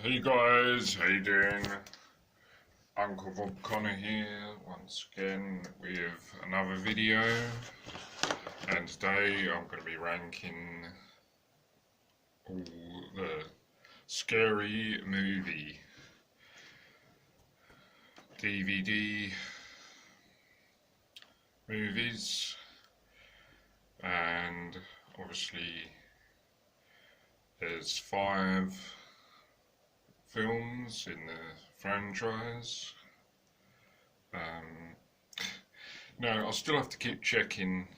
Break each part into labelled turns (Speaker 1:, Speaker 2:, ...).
Speaker 1: Hey guys, how you doing? Uncle Bob Connor here, once again with another video, and today I'm going to be ranking all the Scary Movie DVD movies, and obviously there's 5 films in the franchise. No, I'll still have to keep checking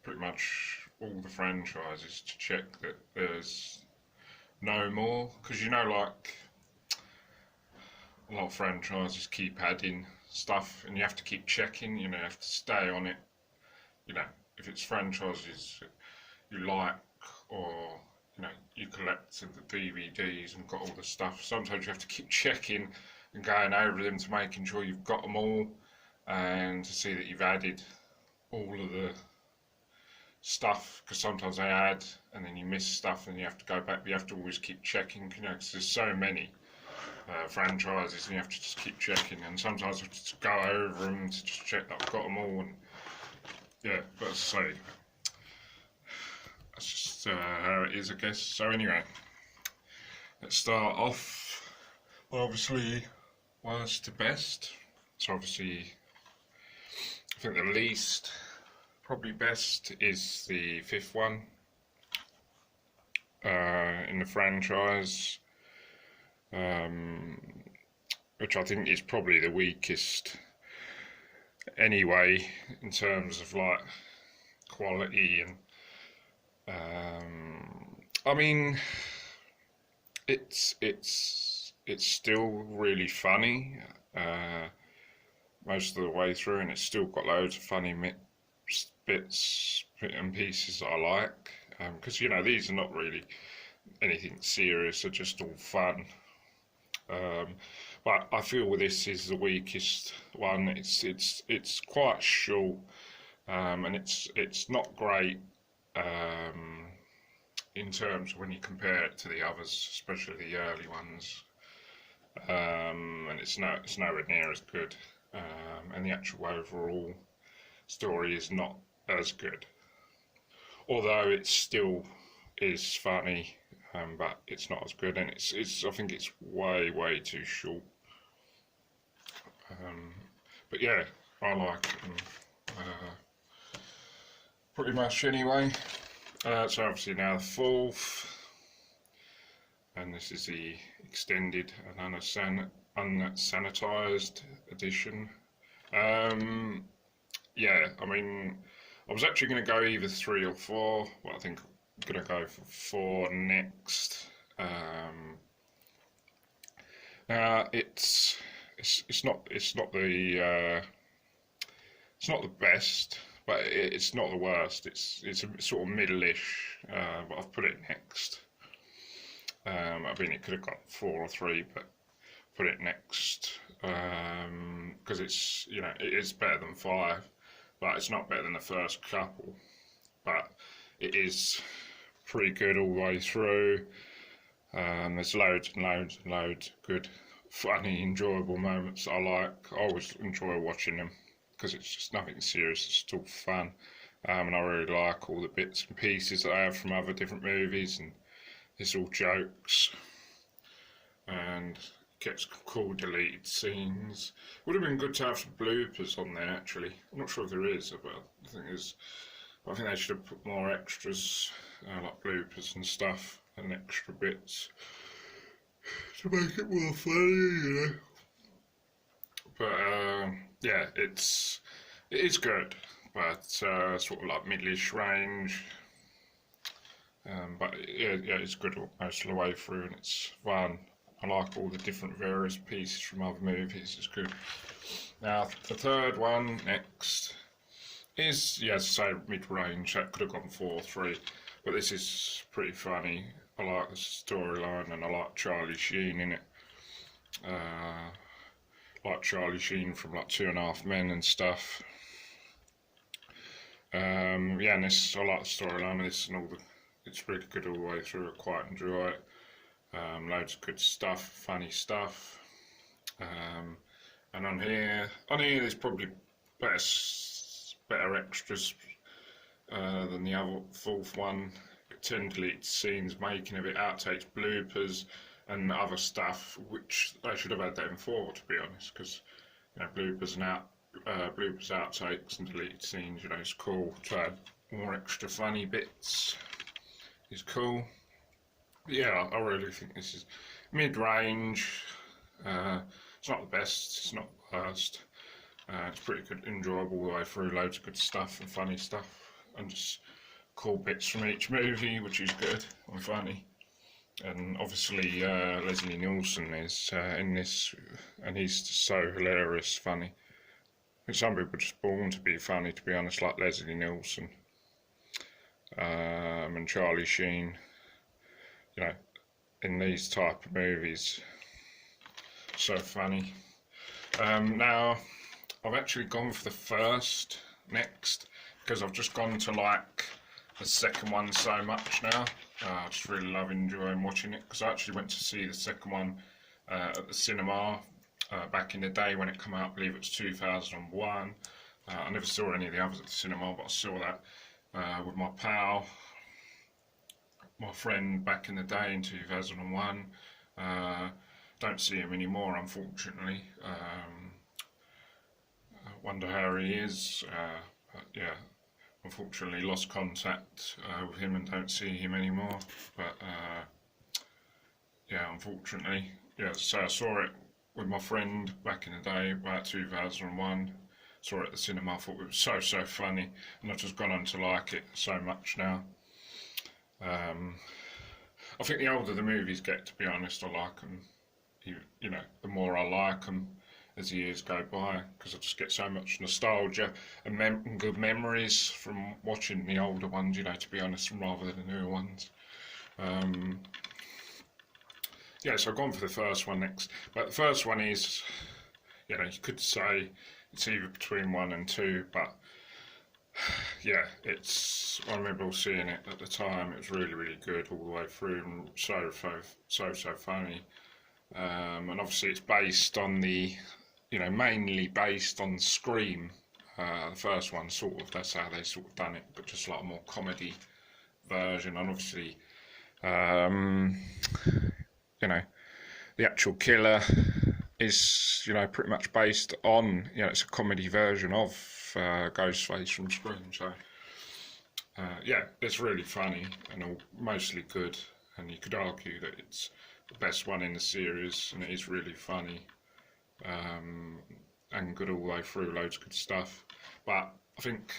Speaker 1: pretty much all the franchises to check that there's no more, because like a lot of franchises keep adding stuff and you have to keep checking, you have to stay on it, if it's franchises you like, or you collected the DVDs and got all the stuff. Sometimes you have to keep checking and going over them to making sure you've got them all, and to see that you've added all of the stuff, because sometimes they add and then you miss stuff and you have to go back. But you have to always keep checking, because there's so many franchises and you have to just keep checking. And sometimes I have to go over them to just check that I've got them all. And yeah, but as I say, that's just how it is, I guess. So anyway, let's start off, obviously, worst to best. So obviously, I think the least, probably best, is the 5th one in the franchise, which I think is probably the weakest anyway, in terms of like quality and I mean, it's still really funny most of the way through, and it's still got loads of funny bits and pieces that I like, because these are not really anything serious, they're just all fun. But I feel this is the weakest one. It's quite short, and it's not great. In terms of when you compare it to the others, especially the early ones, and it's nowhere near as good, and the actual overall story is not as good, although it still is funny, but it's not as good, and I think it's way too short. But yeah, I like them pretty much anyway. So obviously now the 4th, and this is the extended and unsanitized edition. Yeah, I mean, I was actually going to go either 3 or 4, but I think I'm going to go for 4 next. It's not the best, but it's not the worst. It's a sort of middle-ish, but I've put it next. I mean, it could have got 4 or 3, but put it next because it's it is better than 5, but it's not better than the first couple. But it is pretty good all the way through. There's loads and loads and loads of good, funny, enjoyable moments that I like. I always enjoy watching them, because it's just nothing serious, it's still fun, and I really like all the bits and pieces that I have from other different movies, and it's all jokes, and gets cool deleted scenes. Would have been good to have some bloopers on there, actually. I'm not sure if there is, but I think they should have put more extras, like bloopers and stuff, and extra bits, to make it more funny, But yeah, it is good, but sort of like middle-ish range. But yeah, it's good most of the way through, and it's fun. I like all the different various pieces from other movies. It's good. Now the 3rd one next is, as I say, mid-range. That could have gone 4 or 3, but this is pretty funny. I like the storyline, and I like Charlie Sheen in it. Like Charlie Sheen from like 2.5 Men and stuff. Yeah, and I like the storyline of this, and it's really good all the way through. I quite enjoy it. Loads of good stuff, funny stuff. And on here there's probably better extras than the other fourth one. 10 deleted scenes, making of it, outtakes, bloopers, and other stuff, which they should have had that in 4, to be honest, because bloopers and bloopers, outtakes, and deleted scenes. It's cool to add more extra funny bits. It's cool. But yeah, I really think this is mid-range. It's not the best. It's not the worst. It's pretty good, enjoyable all the way through. Loads of good stuff and funny stuff, and just cool bits from each movie, which is good and funny. And obviously Leslie Nielsen is in this, and he's so hilarious, funny. I think some people are just born to be funny, to be honest, like Leslie Nielsen and Charlie Sheen. In these type of movies, so funny. Now I've actually gone for the first next, because I've just gone to like the second one so much now. I just really love enjoying watching it, because I actually went to see the second one at the cinema back in the day when it came out. I believe it was 2001. I never saw any of the others at the cinema, but I saw that with my pal, my friend, back in the day in 2001. Don't see him anymore, unfortunately. Wonder how he is. Yeah, unfortunately lost contact with him and don't see him anymore. But yeah, unfortunately. Yeah, so I saw it with my friend back in the day, about 2001. Saw it at the cinema. I thought it was so funny, and I've just gone on to like it so much now. I think the older the movies get, to be honest, I like them. The more I like them as the years go by, because I just get so much nostalgia and good memories from watching the older ones, to be honest, rather than the newer ones. Yeah, so I've gone for the first one next. But the first one is, you could say it's either between 1 and 2, but yeah, I remember seeing it at the time. It was really good all the way through, and so funny. And obviously it's based on mainly based on Scream. The first one, sort of, that's how they sort of done it, but just like a more comedy version. And obviously, the actual killer is, pretty much based on, it's a comedy version of Ghostface from Scream. So yeah, it's really funny and mostly good, and you could argue that it's the best one in the series, and it is really funny and good all the way through. Loads of good stuff. But I think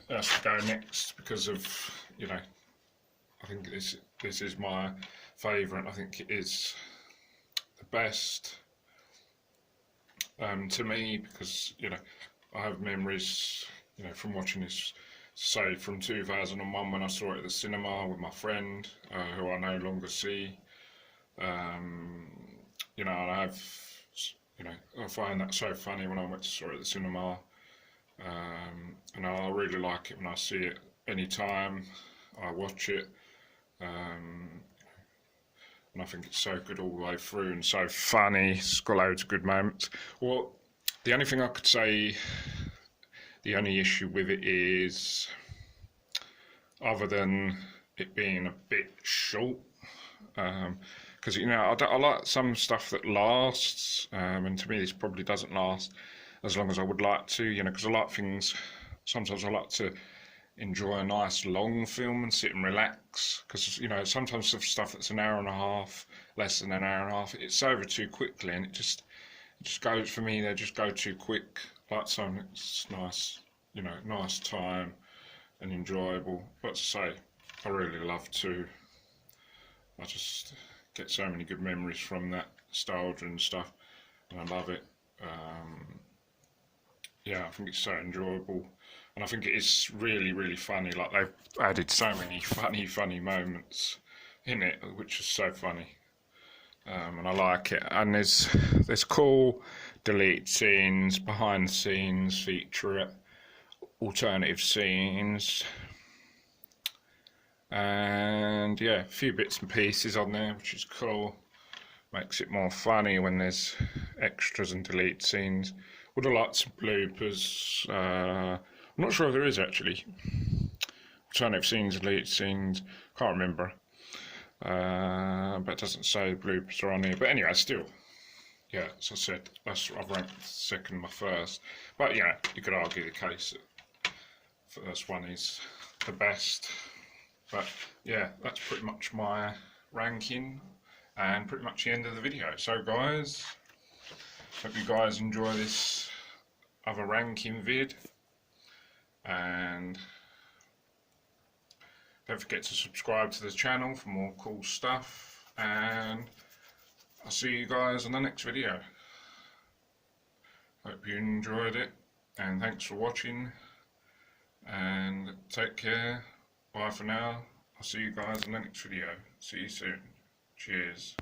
Speaker 1: that's to go next, because of I think this is my favourite. I think it is the best to me, because I have memories from watching this, say, from 2001 when I saw it at the cinema with my friend who I no longer see. And I find that so funny when I went to saw it at the cinema, and I really like it when I see it anytime I watch it. And I think it's so good all the way through and so funny. It's got loads of good moments. Well, the only thing I could say, the only issue with it is, other than it being a bit short, because I like some stuff that lasts, and to me this probably doesn't last as long as I would like to, because I like things, sometimes I like to enjoy a nice long film and sit and relax, because sometimes the stuff that's an hour and a half, less than an hour and a half, it's over too quickly, and it just goes, for me, they just go too quick. Like something that's nice, nice time and enjoyable. But to say, I really love to, I just get so many good memories from that, nostalgia and stuff, and I love it. Yeah, I think it's so enjoyable, and I think it is really funny. Like, they've added so many funny moments in it, which is so funny, and I like it. And there's cool delete scenes, behind the scenes, featurette, alternative scenes, and and yeah, a few bits and pieces on there, which is cool. Makes it more funny when there's extras and delete scenes. Would have liked some bloopers. I'm not sure if there is actually. Alternative scenes, deleted scenes, can't remember. But it doesn't say the bloopers are on here. But anyway, still, yeah, as I said, I've ranked second, my first. But yeah, you could argue the case that the first one is the best. But yeah, that's pretty much my ranking and pretty much the end of the video. So guys, hope you guys enjoy this other ranking vid, and don't forget to subscribe to the channel for more cool stuff, and I'll see you guys on the next video. Hope you enjoyed it, and thanks for watching, and take care. Bye for now. I'll see you guys in the next video. See you soon. Cheers.